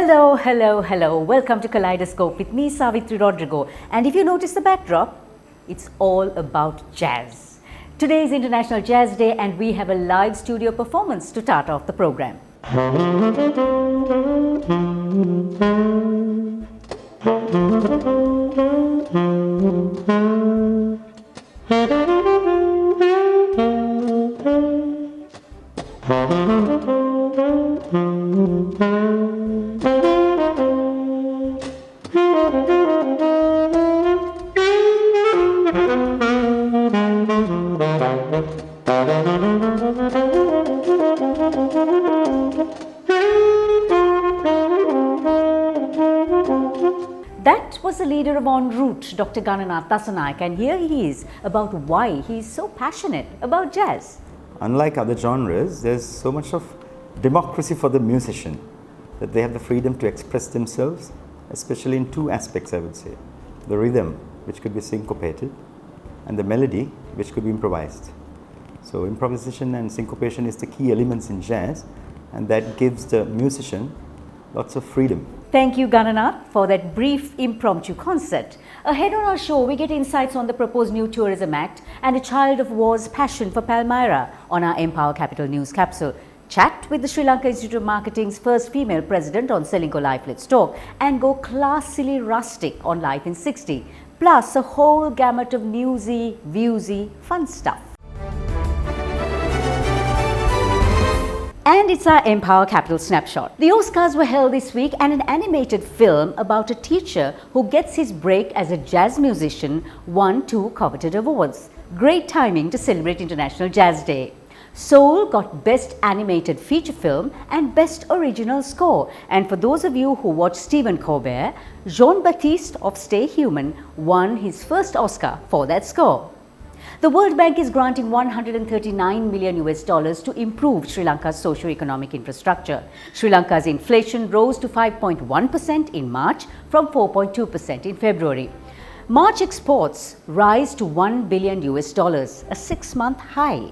Hello, hello, hello. Welcome to Kaleidoscope with me, Savitri Rodrigo. And if you notice the backdrop, it's all about jazz. Today is International Jazz Day and we have a live studio performance to start off the program. That was the leader of En Route, Dr. Gananath Dasanaik, and here he is about why he is so passionate about jazz. Unlike other genres, there's so much of democracy for the musician that they have the freedom to express themselves, especially in two aspects, I would say. The rhythm, which could be syncopated, and the melody, which could be improvised. So improvisation and syncopation is the key elements in jazz, and that gives the musician lots of freedom. Thank you, Gananath, for that brief impromptu concert. Ahead on our show, we get insights on the proposed new Tourism Act and a child of war's passion for Palmyra on our Empower Capital News capsule. Chat with the Sri Lanka Institute of Marketing's first female president on Selingco Life Let's Talk, and go classily rustic on Life in 60. Plus a whole gamut of newsy, viewsy, fun stuff. And it's our Empower Capital Snapshot. The Oscars were held this week and an animated film about a teacher who gets his break as a jazz musician won 2 coveted awards. Great timing to celebrate International Jazz Day. Soul got Best Animated Feature Film and Best Original Score. And for those of you who watch Stephen Colbert, Jean-Baptiste of Stay Human won his first Oscar for that score. The World Bank is granting $139 million to improve Sri Lanka's socio-economic infrastructure. Sri Lanka's inflation rose to 5.1% in March from 4.2% in February. March exports rise to $1 billion, a 6-month high.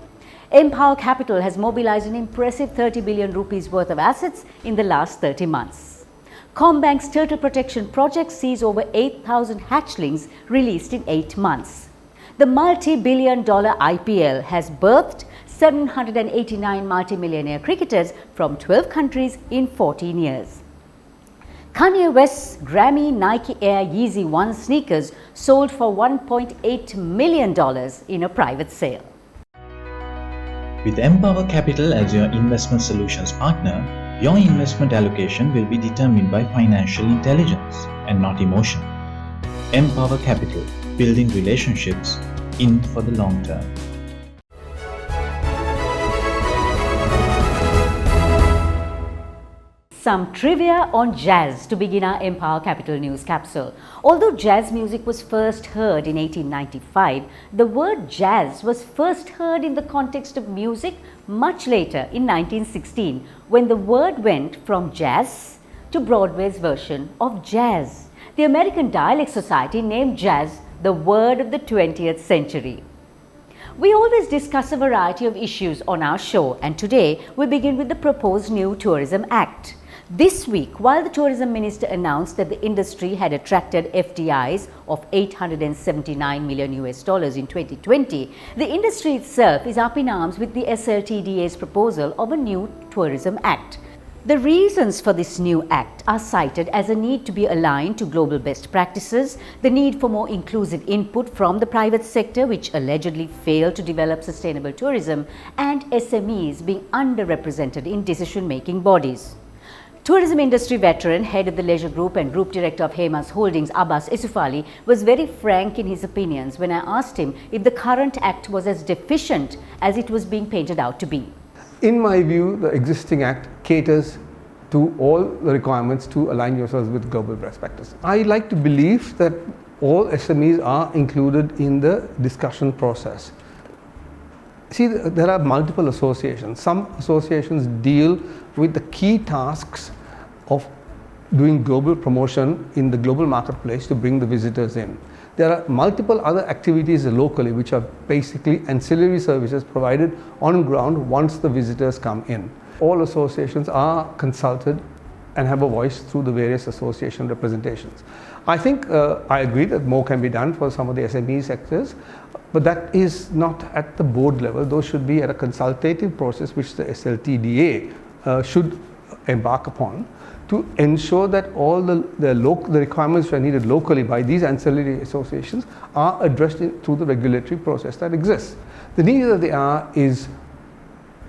Empower Capital has mobilized an impressive 30 billion rupees worth of assets in the last 30 months. Combank's Turtle Protection Project sees over 8,000 hatchlings released in 8 months. The multi-billion-dollar IPL has birthed 789 multimillionaire cricketers from 12 countries in 14 years. Kanye West's Grammy Nike Air Yeezy 1 sneakers sold for $1.8 million in a private sale. With Empower Capital as your investment solutions partner, your investment allocation will be determined by financial intelligence and not emotion. Empower Capital, building relationships in for the long term. Some trivia on jazz to begin our Empower Capital News capsule. Although jazz music was first heard in 1895, the word jazz was first heard in the context of music much later in 1916, when the word went from jazz to Broadway's version of jazz. The American Dialect Society named jazz the word of the 20th century. We always discuss a variety of issues on our show, and today we begin with the proposed new Tourism Act. This week, while the Tourism Minister announced that the industry had attracted FDIs of $879 million in 2020, the industry itself is up in arms with the SLTDA's proposal of a new Tourism Act. The reasons for this new act are cited as a need to be aligned to global best practices, the need for more inclusive input from the private sector, which allegedly failed to develop sustainable tourism, and SMEs being underrepresented in decision-making bodies. Tourism industry veteran, head of the Leisure Group and Group Director of Hemas Holdings, Abbas Esufali, was very frank in his opinions when I asked him if the current act was as deficient as it was being painted out to be. In my view, the existing act caters to all the requirements to align yourselves with global best practice. I like to believe that all SMEs are included in the discussion process. See, there are multiple associations. Some associations deal with the key tasks of doing global promotion in the global marketplace to bring the visitors in. There are multiple other activities locally which are basically ancillary services provided on ground once the visitors come in. All associations are consulted and have a voice through the various association representations. I think I agree that more can be done for some of the SME sectors, but that is not at the board level. Those should be at a consultative process which the SLTDA should embark upon to ensure that all the requirements which are needed locally by these ancillary associations are addressed through the regulatory process that exists. The need that they are is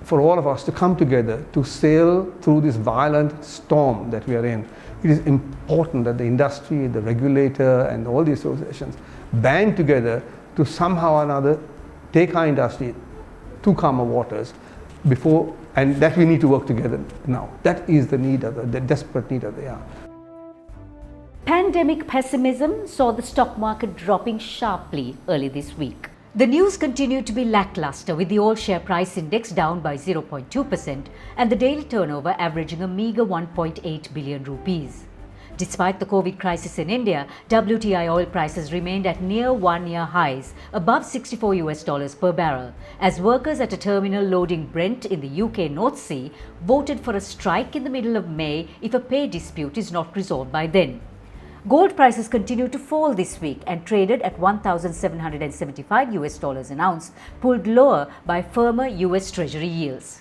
for all of us to come together to sail through this violent storm that we are in. It is important that the industry, the regulator and all the associations band together to somehow or another take our industry to calmer waters before, and that we need to work together now. That is the need, the desperate need of the hour. Pandemic pessimism saw the stock market dropping sharply early this week. The news continued to be lackluster, with the all-share price index down by 0.2% and the daily turnover averaging a meager 1.8 billion rupees. Despite the COVID crisis in India, WTI oil prices remained at near one-year highs, above $64 per barrel, as workers at a terminal loading Brent in the UK North Sea voted for a strike in the middle of May if a pay dispute is not resolved by then. Gold prices continued to fall this week and traded at $1,775 an ounce, pulled lower by firmer US Treasury yields.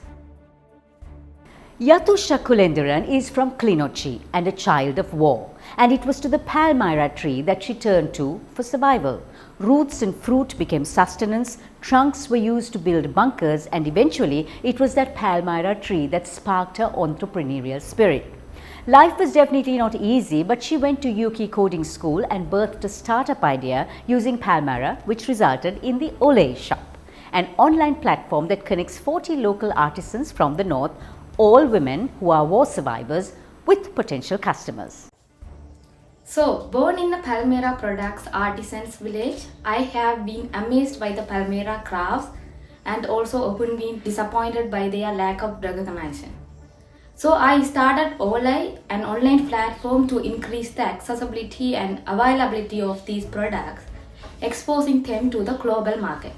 Yathusha Kulendiran is from Klinochi and a child of war, and it was to the palmyra tree that she turned to for survival. Roots and fruit became sustenance, trunks were used to build bunkers, and eventually it was that palmyra tree that sparked her entrepreneurial spirit. Life was definitely not easy, but she went to Yuki Coding School and birthed a startup idea using Palmyra, which resulted in the Ole Shop, an online platform that connects 40 local artisans from the north, all women who are war survivors, with potential customers. So, born in the Palmyra Products Artisans Village, I have been amazed by the Palmyra crafts and also often been disappointed by their lack of recognition. So I started Ole, an online platform to increase the accessibility and availability of these products, exposing them to the global market.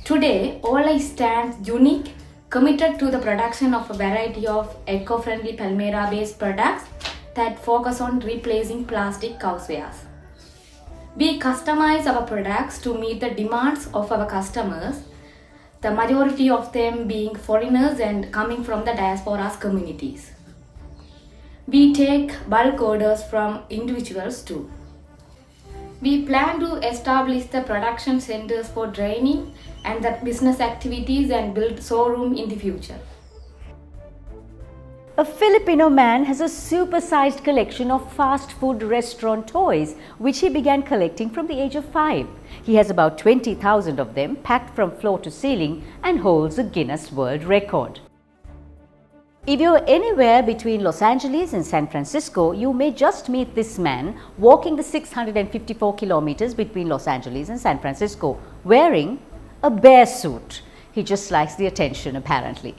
Today, Ole stands unique, committed to the production of a variety of eco-friendly Palmyra-based products that focus on replacing plastic housewares. We customize our products to meet the demands of our customers, the majority of them being foreigners and coming from the diaspora's communities. We take bulk orders from individuals too. We plan to establish the production centers for training and the business activities and build showroom in the future. A Filipino man has a supersized collection of fast food restaurant toys, which he began collecting from the age of 5. He has about 20,000 of them packed from floor to ceiling and holds a Guinness World Record. If you're anywhere between Los Angeles and San Francisco, you may just meet this man walking the 654 kilometers between Los Angeles and San Francisco, wearing a bear suit. He just likes the attention, apparently.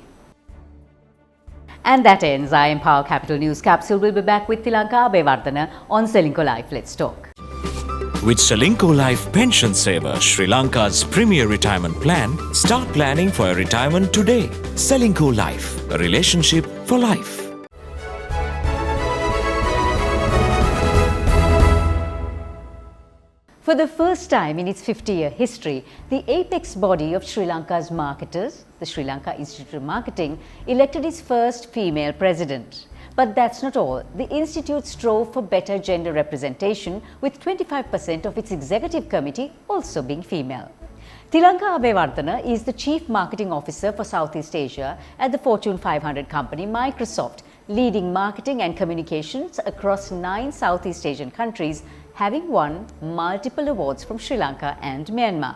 And that ends our Empower Capital News Capsule. We'll be back with Tilanka Abeyvardhana on Selingco Life. Let's talk. With Selingco Life Pension Saver, Sri Lanka's premier retirement plan, start planning for a retirement today. Selingco Life, a relationship for life. For the first time in its 50-year history, the apex body of Sri Lanka's marketers, the Sri Lanka Institute of Marketing, elected its first female president. But that's not all. The institute strove for better gender representation, with 25% of its executive committee also being female. Tilanka Abeyvardhana is the Chief Marketing Officer for Southeast Asia at the Fortune 500 company Microsoft, leading marketing and communications across 9 Southeast Asian countries, having won multiple awards from Sri Lanka and Myanmar.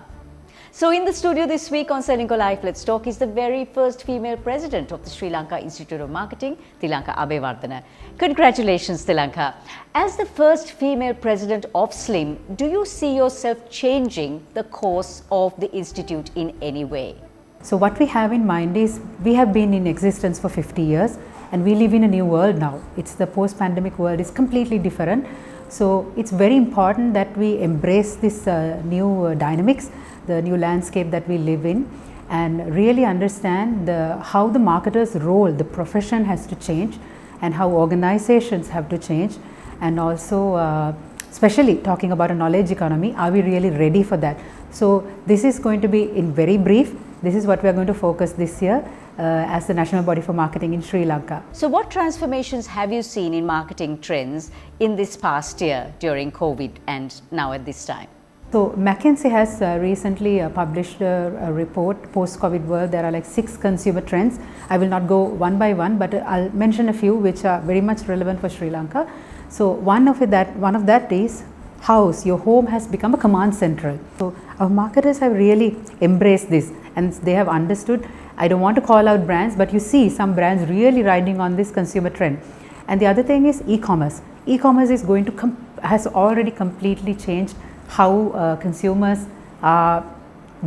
So in the studio this week on Selingco Life Let's Talk is the very first female president of the Sri Lanka Institute of Marketing, Tilanka Abeyvardhana. Congratulations, Tilanka. As the first female president of SLIM, do you see yourself changing the course of the institute in any way? So what we have in mind is we have been in existence for 50 years and we live in a new world now. It's the post-pandemic world is completely different. So it's very important that we embrace this new dynamics, the new landscape that we live in, and really understand how the marketer's role, the profession has to change, and how organizations have to change, and also especially talking about a knowledge economy, are we really ready for that? So this is going to be in very brief. This is what we are going to focus this year as the National Body for Marketing in Sri Lanka. So what transformations have you seen in marketing trends in this past year during COVID and now at this time? So McKinsey has recently published a report, Post-COVID World. There are like 6 consumer trends. I will not go one by one, but I'll mention a few which are very much relevant for Sri Lanka. So one of that is house. Your home has become a command central. So our marketers have really embraced this, and they have understood. I don't want to call out brands, but you see some brands really riding on this consumer trend. And the other thing is e-commerce. E-commerce is going to has already completely changed how consumers are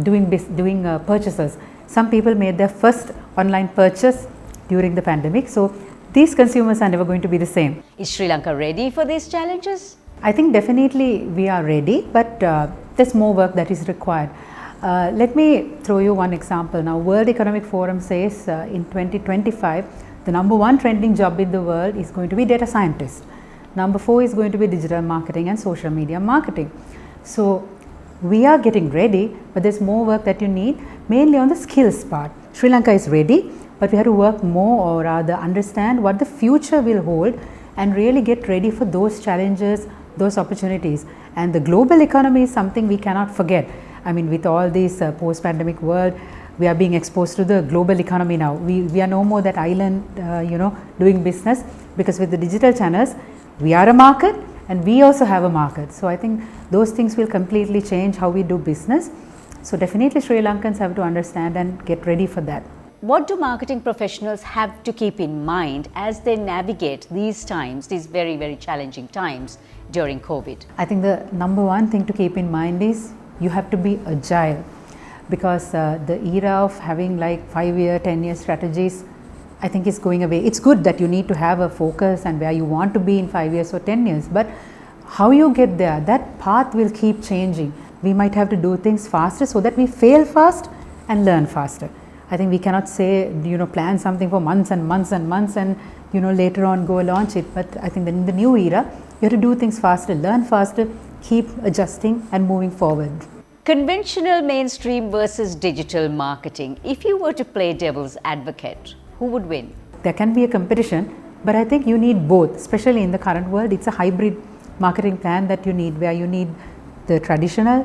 doing purchases. Some people made their first online purchase during the pandemic. So these consumers are never going to be the same. Is Sri Lanka ready for these challenges? I think definitely we are ready, but there's more work that is required. Let me throw you one example. Now, World Economic Forum says in 2025, the number 1 trending job in the world is going to be data scientist. Number 4 is going to be digital marketing and social media marketing. So we are getting ready, but there's more work that you need, mainly on the skills part. Sri Lanka is ready, but we have to work more, or rather understand what the future will hold and really get ready for those challenges, those opportunities. And the global economy is something we cannot forget. I mean, with all this post-pandemic world, we are being exposed to the global economy now. We are no more that island, doing business, because with the digital channels, we are a market and we also have a market. So I think those things will completely change how we do business. So definitely Sri Lankans have to understand and get ready for that. What do marketing professionals have to keep in mind as they navigate these times, these very, very challenging times during COVID? I think the number 1 thing to keep in mind is you have to be agile, because the era of having like 5-year, 10-year strategies, I think is going away. It's good that you need to have a focus and where you want to be in 5 years or 10 years, but how you get there, that path will keep changing. We might have to do things faster so that we fail fast and learn faster. I think we cannot say, plan something for months and months and months and, later on go launch it. But I think that in the new era, you have to do things faster, learn faster, keep adjusting and moving forward. Conventional mainstream versus digital marketing. If you were to play devil's advocate, who would win? There can be a competition, but I think you need both, especially in the current world. It's a hybrid marketing plan that you need, where you need the traditional,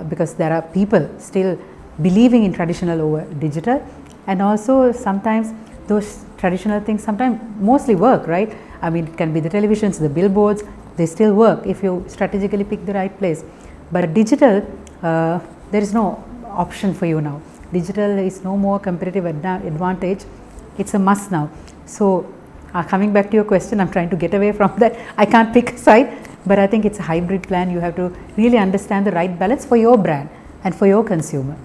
because there are people still believing in traditional over digital, and also sometimes those traditional things sometimes mostly work, right? I mean, it can be the televisions, the billboards, they still work if you strategically pick the right place. But digital, there is no option for you now. Digital is no more competitive advantage, it's a must now. So coming back to your question, I'm trying to get away from that. I can't pick a side, but I think it's a hybrid plan. You have to really understand the right balance for your brand and for your consumer.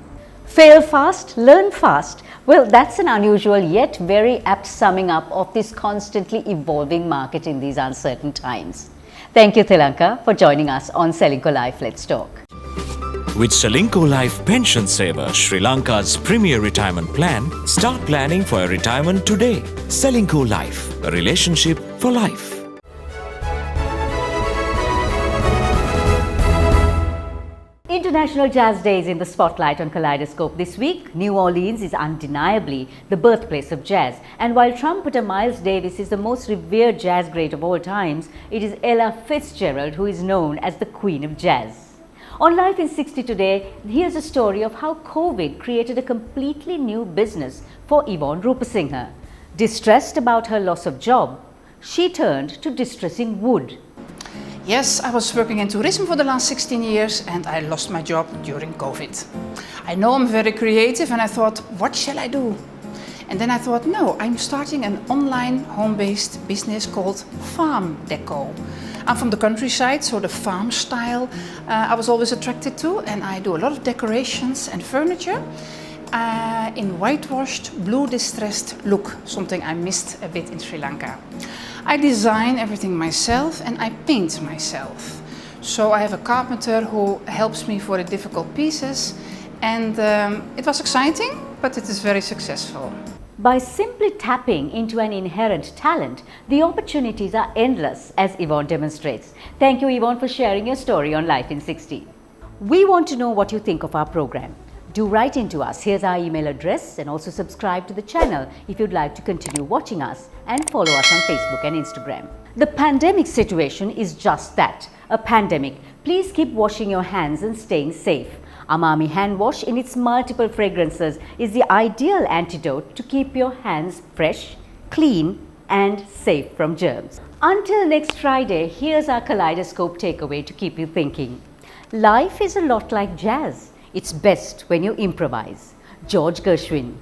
Fail fast, learn fast. Well, that's an unusual yet very apt summing up of this constantly evolving market in these uncertain times. Thank you, Tilanka, for joining us on Selingco Life Let's Talk. With Selingco Life Pension Saver, Sri Lanka's premier retirement plan, start planning for your retirement today. Selingco Life, a relationship for life. International Jazz Day is in the spotlight on Kaleidoscope this week. New Orleans is undeniably the birthplace of jazz. And while trumpeter Miles Davis is the most revered jazz great of all times, it is Ella Fitzgerald who is known as the Queen of Jazz. On Life in 60 today, here's a story of how COVID created a completely new business for Yvonne Rupasinghe. Distressed about her loss of job, she turned to distressing wood. Yes, I was working in tourism for the last 16 years and I lost my job during COVID. I know I'm very creative and I thought, what shall I do? And then I thought, no, I'm starting an online home-based business called Farm Deco. I'm from the countryside, so the farm style I was always attracted to, and I do a lot of decorations and furniture in whitewashed, blue distressed look, something I missed a bit in Sri Lanka. I design everything myself and I paint myself. So I have a carpenter who helps me for the difficult pieces, and it was exciting, but it is very successful. By simply tapping into an inherent talent, the opportunities are endless, as Yvonne demonstrates. Thank you, Yvonne, for sharing your story on Life in 60. We want to know what you think of our program. Do write into us. Here's our email address, and also subscribe to the channel if you'd like to continue watching us, and follow us on Facebook and Instagram. The pandemic situation is just that, a pandemic. Please keep washing your hands and staying safe. Amami hand wash in its multiple fragrances is the ideal antidote to keep your hands fresh, clean and safe from germs. Until next Friday, here's our kaleidoscope takeaway to keep you thinking. Life is a lot like jazz. It's best when you improvise. George Gershwin.